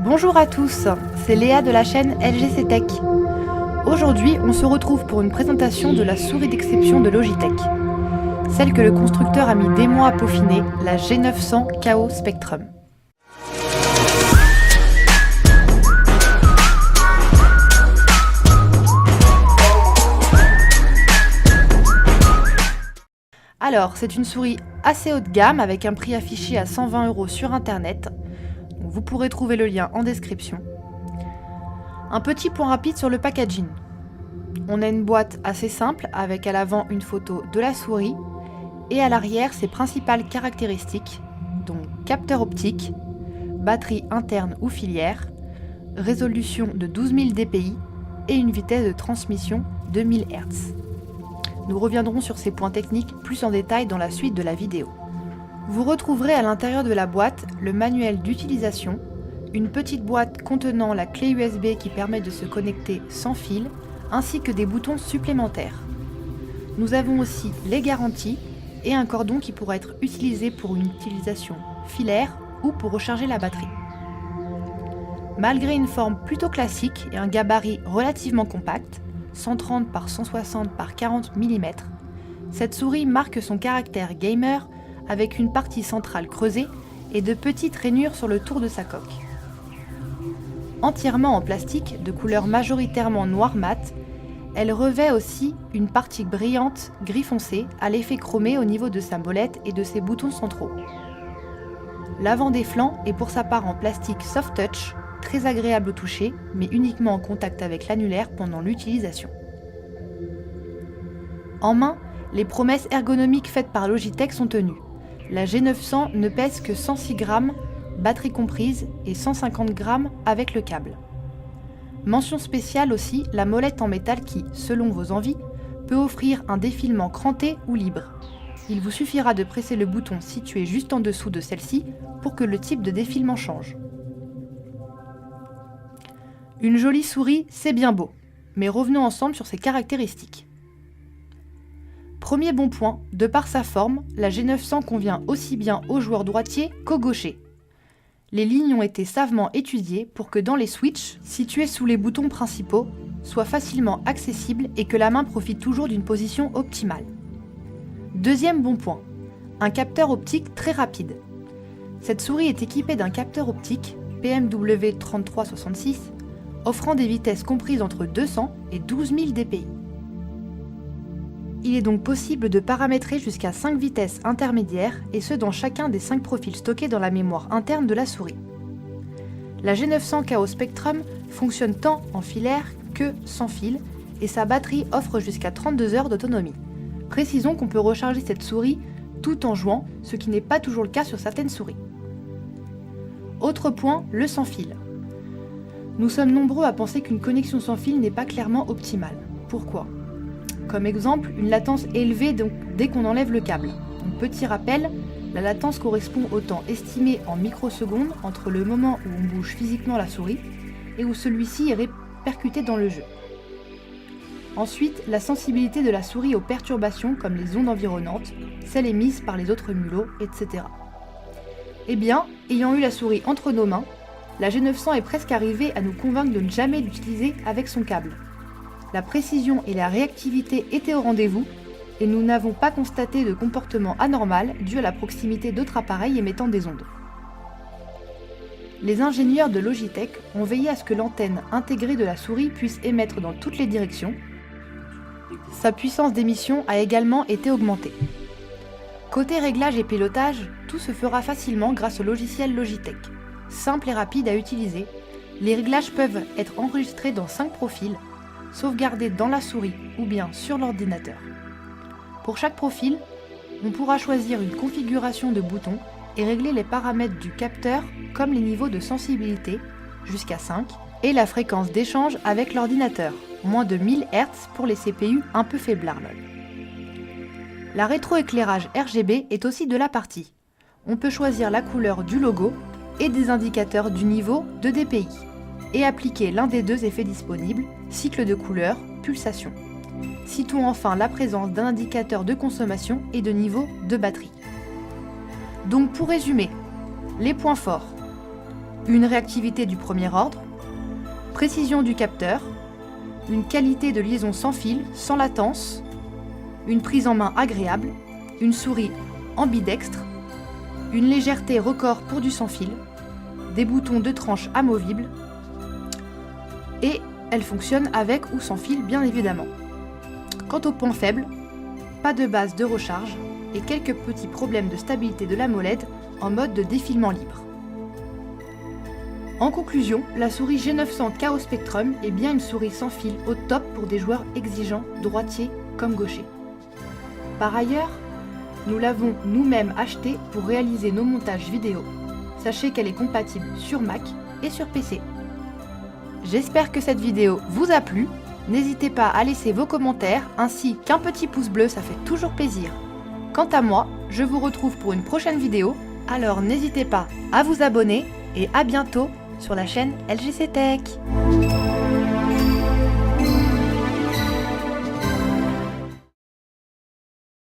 Bonjour à tous, c'est Léa de la chaîne LGC Tech. Aujourd'hui, on se retrouve pour une présentation de la souris d'exception de Logitech. Celle que le constructeur a mis des mois à peaufiner, la G900 Chaos Spectrum. Alors, c'est une souris assez haut de gamme avec un prix affiché à 120 € sur internet. Vous pourrez trouver le lien en description. Un petit point rapide sur le packaging. On a une boîte assez simple avec à l'avant une photo de la souris et à l'arrière ses principales caractéristiques, donc capteur optique, batterie interne ou filière, résolution de 12 000 dpi et une vitesse de transmission de 1000 Hz. Nous reviendrons sur ces points techniques plus en détail dans la suite de la vidéo. Vous retrouverez à l'intérieur de la boîte le manuel d'utilisation, une petite boîte contenant la clé USB qui permet de se connecter sans fil, ainsi que des boutons supplémentaires. Nous avons aussi les garanties et un cordon qui pourra être utilisé pour une utilisation filaire ou pour recharger la batterie. Malgré une forme plutôt classique et un gabarit relativement compact, 130 par 160 par 40 mm, cette souris marque son caractère gamer avec une partie centrale creusée et de petites rainures sur le tour de sa coque. Entièrement en plastique, de couleur majoritairement noir mat, elle revêt aussi une partie brillante gris foncé à l'effet chromé au niveau de sa molette et de ses boutons centraux. L'avant des flancs est pour sa part en plastique soft touch, très agréable au toucher, mais uniquement en contact avec l'annulaire pendant l'utilisation. En main, les promesses ergonomiques faites par Logitech sont tenues. La G900 ne pèse que 106 grammes, batterie comprise, et 150 grammes avec le câble. Mention spéciale aussi, la molette en métal qui, selon vos envies, peut offrir un défilement cranté ou libre. Il vous suffira de presser le bouton situé juste en dessous de celle-ci pour que le type de défilement change. Une jolie souris, c'est bien beau, mais revenons ensemble sur ses caractéristiques. Premier bon point, de par sa forme, la G900 convient aussi bien aux joueurs droitiers qu'aux gauchers. Les lignes ont été savamment étudiées pour que dans les switches, situés sous les boutons principaux, soient facilement accessibles et que la main profite toujours d'une position optimale. Deuxième bon point, un capteur optique très rapide. Cette souris est équipée d'un capteur optique PMW3366, offrant des vitesses comprises entre 200 et 12 000 dpi. Il est donc possible de paramétrer jusqu'à 5 vitesses intermédiaires, et ce dans chacun des 5 profils stockés dans la mémoire interne de la souris. La G900 Chaos Spectrum fonctionne tant en filaire que sans fil, et sa batterie offre jusqu'à 32 heures d'autonomie. Précisons qu'on peut recharger cette souris tout en jouant, ce qui n'est pas toujours le cas sur certaines souris. Autre point, le sans fil. Nous sommes nombreux à penser qu'une connexion sans fil n'est pas clairement optimale. Pourquoi ? Comme exemple, une latence élevée dès qu'on enlève le câble. Donc, petit rappel, la latence correspond au temps estimé en microsecondes entre le moment où on bouge physiquement la souris et où celui-ci est répercuté dans le jeu. Ensuite, la sensibilité de la souris aux perturbations comme les ondes environnantes, celles émises par les autres mulots, etc. Eh bien, ayant eu la souris entre nos mains, la G900 est presque arrivée à nous convaincre de ne jamais l'utiliser avec son câble. La précision et la réactivité étaient au rendez-vous et nous n'avons pas constaté de comportement anormal dû à la proximité d'autres appareils émettant des ondes. Les ingénieurs de Logitech ont veillé à ce que l'antenne intégrée de la souris puisse émettre dans toutes les directions. Sa puissance d'émission a également été augmentée. Côté réglage et pilotage, tout se fera facilement grâce au logiciel Logitech. Simple et rapide à utiliser, les réglages peuvent être enregistrés dans 5 profils, sauvegardés dans la souris ou bien sur l'ordinateur. Pour chaque profil, on pourra choisir une configuration de boutons et régler les paramètres du capteur comme les niveaux de sensibilité, jusqu'à 5, et la fréquence d'échange avec l'ordinateur, moins de 1000 Hz pour les CPU un peu faiblards. La rétroéclairage RGB est aussi de la partie. On peut choisir la couleur du logo et des indicateurs du niveau de DPI, et appliquer l'un des deux effets disponibles, cycle de couleur, pulsation. Citons enfin la présence d'un indicateur de consommation et de niveau de batterie. Donc pour résumer, les points forts. une réactivité du premier ordre, précision du capteur, une qualité de liaison sans fil, sans latence, une prise en main agréable, une souris ambidextre, une légèreté record pour du sans fil, des boutons de tranche amovibles et elle fonctionne avec ou sans fil bien évidemment. Quant aux points faibles, pas de base de recharge et quelques petits problèmes de stabilité de la molette en mode de défilement libre. En conclusion, la souris G900 Chaos Spectrum est bien une souris sans fil au top pour des joueurs exigeants, droitiers comme gauchers. Par ailleurs, nous l'avons nous-mêmes achetée pour réaliser nos montages vidéo. Sachez qu'elle est compatible sur Mac et sur PC. J'espère que cette vidéo vous a plu. N'hésitez pas à laisser vos commentaires ainsi qu'un petit pouce bleu, ça fait toujours plaisir. Quant à moi, je vous retrouve pour une prochaine vidéo, alors n'hésitez pas à vous abonner et à bientôt sur la chaîne LGC Tech.